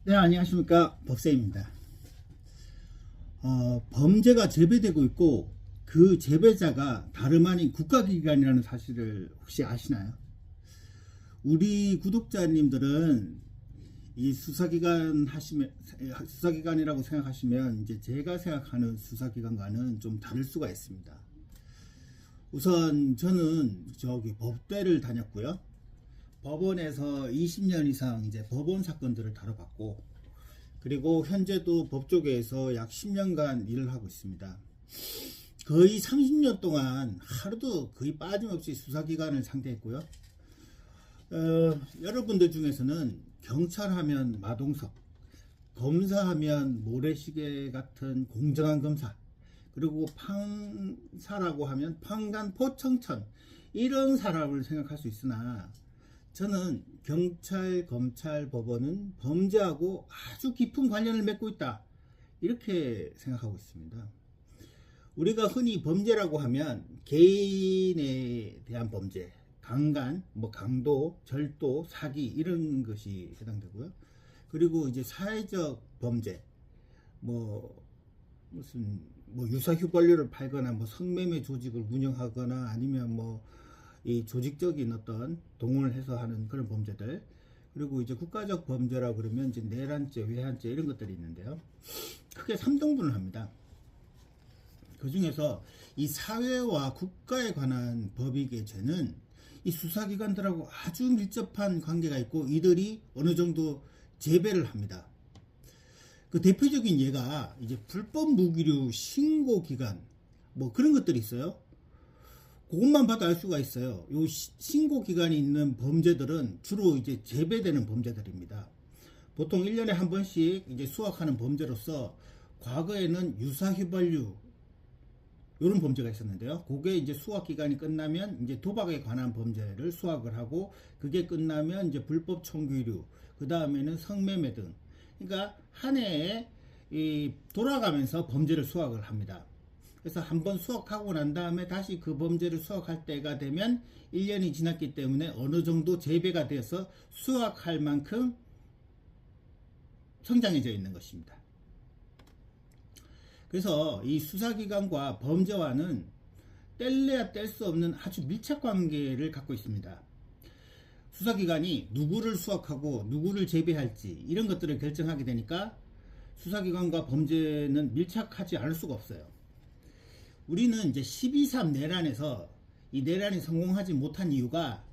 네, 안녕하십니까. 법쌤입니다. 범죄가 재배되고 있고 그 재배자가 다름 아닌 국가기관이라는 사실을 혹시 아시나요? 우리 구독자님들은 이 수사기관이라고 생각하시면 이제 제가 생각하는 수사기관과는 좀 다를 수가 있습니다. 우선 저는 법대를 다녔고요. 법원에서 20년 이상 이제 법원 사건들을 다뤄봤고, 그리고 현재도 법조계에서 약 10년간 일을 하고 있습니다. 거의 30년 동안 하루도 거의 빠짐없이 수사기관을 상대했고요. 여러분들 중에서는 경찰하면 마동석, 검사하면 모래시계 같은 공정한 검사, 그리고 판사라고 하면 판관포청천, 이런 사람을 생각할 수 있으나 저는 경찰, 검찰, 법원은 범죄하고 아주 깊은 관련을 맺고 있다, 이렇게 생각하고 있습니다. 우리가 흔히 범죄라고 하면 개인에 대한 범죄, 강간, 강도, 절도, 사기, 이런 것이 해당되고요. 그리고 이제 사회적 범죄, 무슨 유사휴벌료를 팔거나 성매매 조직을 운영하거나 아니면 이 조직적인 어떤 동원을 해서 하는 그런 범죄들, 그리고 이제 국가적 범죄라고 그러면 이제 내란죄, 외환죄, 이런 것들이 있는데요. 크게 3등분을 합니다. 그 중에서 이 사회와 국가에 관한 법익의 죄는 이 수사기관들하고 아주 밀접한 관계가 있고 이들이 어느 정도 재배를 합니다. 그 대표적인 예가 이제 불법 무기류 신고기관, 그런 것들이 있어요. 그것만 봐도 알 수가 있어요. 요 신고기간이 있는 범죄들은 주로 이제 재배되는 범죄들입니다. 보통 1년에 한 번씩 이제 수확하는 범죄로서 과거에는 유사휘발유, 이런 범죄가 있었는데요. 그게 이제 수확 기간이 끝나면 이제 도박에 관한 범죄를 수확을 하고, 그게 끝나면 이제 불법 총기류, 그 다음에는 성매매 등. 그러니까 한 해에 돌아가면서 범죄를 수확을 합니다. 그래서 한번 수확하고 난 다음에 다시 그 범죄를 수확할 때가 되면 1년이 지났기 때문에 어느 정도 재배가 되어서 수확할 만큼 성장해져 있는 것입니다. 그래서 이 수사기관과 범죄와는 뗄래야 뗄 수 없는 아주 밀착 관계를 갖고 있습니다. 수사기관이 누구를 수확하고 누구를 재배할지 이런 것들을 결정하게 되니까 수사기관과 범죄는 밀착하지 않을 수가 없어요. 우리는 이제 12.3 내란에서 이 내란이 성공하지 못한 이유가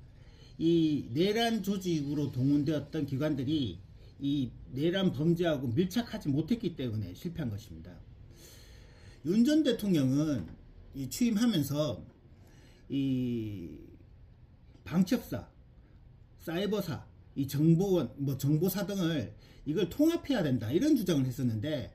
이 내란 조직으로 동원되었던 기관들이 이 내란 범죄하고 밀착하지 못했기 때문에 실패한 것입니다. 윤 전 대통령은 취임하면서 이 방첩사, 사이버사, 이 정보원, 정보사 등을 이걸 통합해야 된다, 이런 주장을 했었는데,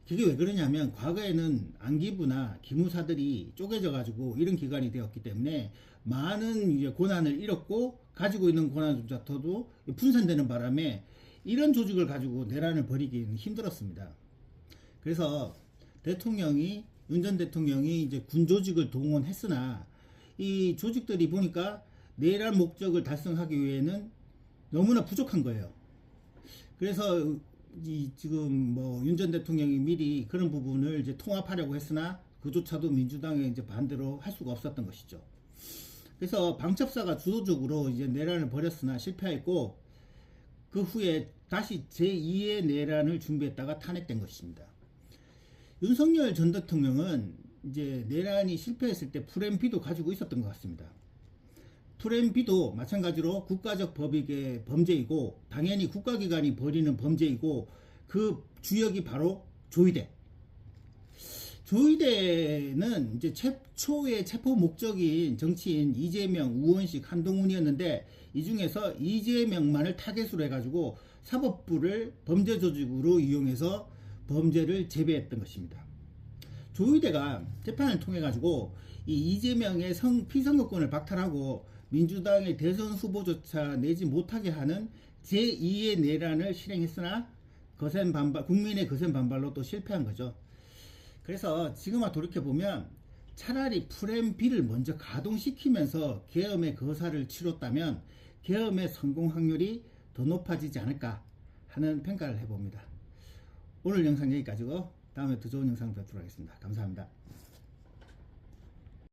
그게 왜 그러냐면 과거에는 안기부나 기무사들이 쪼개져 가지고 이런 기관이 되었기 때문에 많은 이제 권한을 잃었고, 가지고 있는 권한조차도 분산되는 바람에 이런 조직을 가지고 내란을 벌이기는 힘들었습니다. 그래서 윤 전 대통령이 이제 군 조직을 동원했으나 이 조직들이 보니까 내란 목적을 달성하기 위해는 너무나 부족한 거예요. 그래서 지금 윤 전 대통령이 미리 그런 부분을 이제 통합하려고 했으나 그조차도 민주당의 이제 반대로 할 수가 없었던 것이죠. 그래서 방첩사가 주도적으로 이제 내란을 벌였으나 실패했고, 그 후에 다시 제2의 내란을 준비했다가 탄핵된 것입니다. 윤석열 전 대통령은 이제 내란이 실패했을 때 플랜 B도 가지고 있었던 것 같습니다. 플랜 B도 마찬가지로 국가적 법익의 범죄이고, 당연히 국가기관이 벌이는 범죄이고, 그 주역이 바로 조이대. 조이대는 이제 최초의 체포 목적인 정치인 이재명, 우원식, 한동훈이었는데, 이 중에서 이재명만을 타겟으로 해가지고 사법부를 범죄 조직으로 이용해서 범죄를 재배했던 것입니다. 조이대가 재판을 통해 가지고 이 이재명의 피선거권을 박탈하고 민주당의 대선 후보조차 내지 못하게 하는 제2의 내란을 실행했으나 국민의 거센 반발로 또 실패한 거죠. 그래서 지금 돌이켜보면 차라리 플랜 B를 먼저 가동시키면서 계엄의 거사를 치렀다면 계엄의 성공 확률이 더 높아지지 않을까 하는 평가를 해봅니다. 오늘 영상 여기까지고 다음에 더 좋은 영상을 뵙도록 하겠습니다. 감사합니다.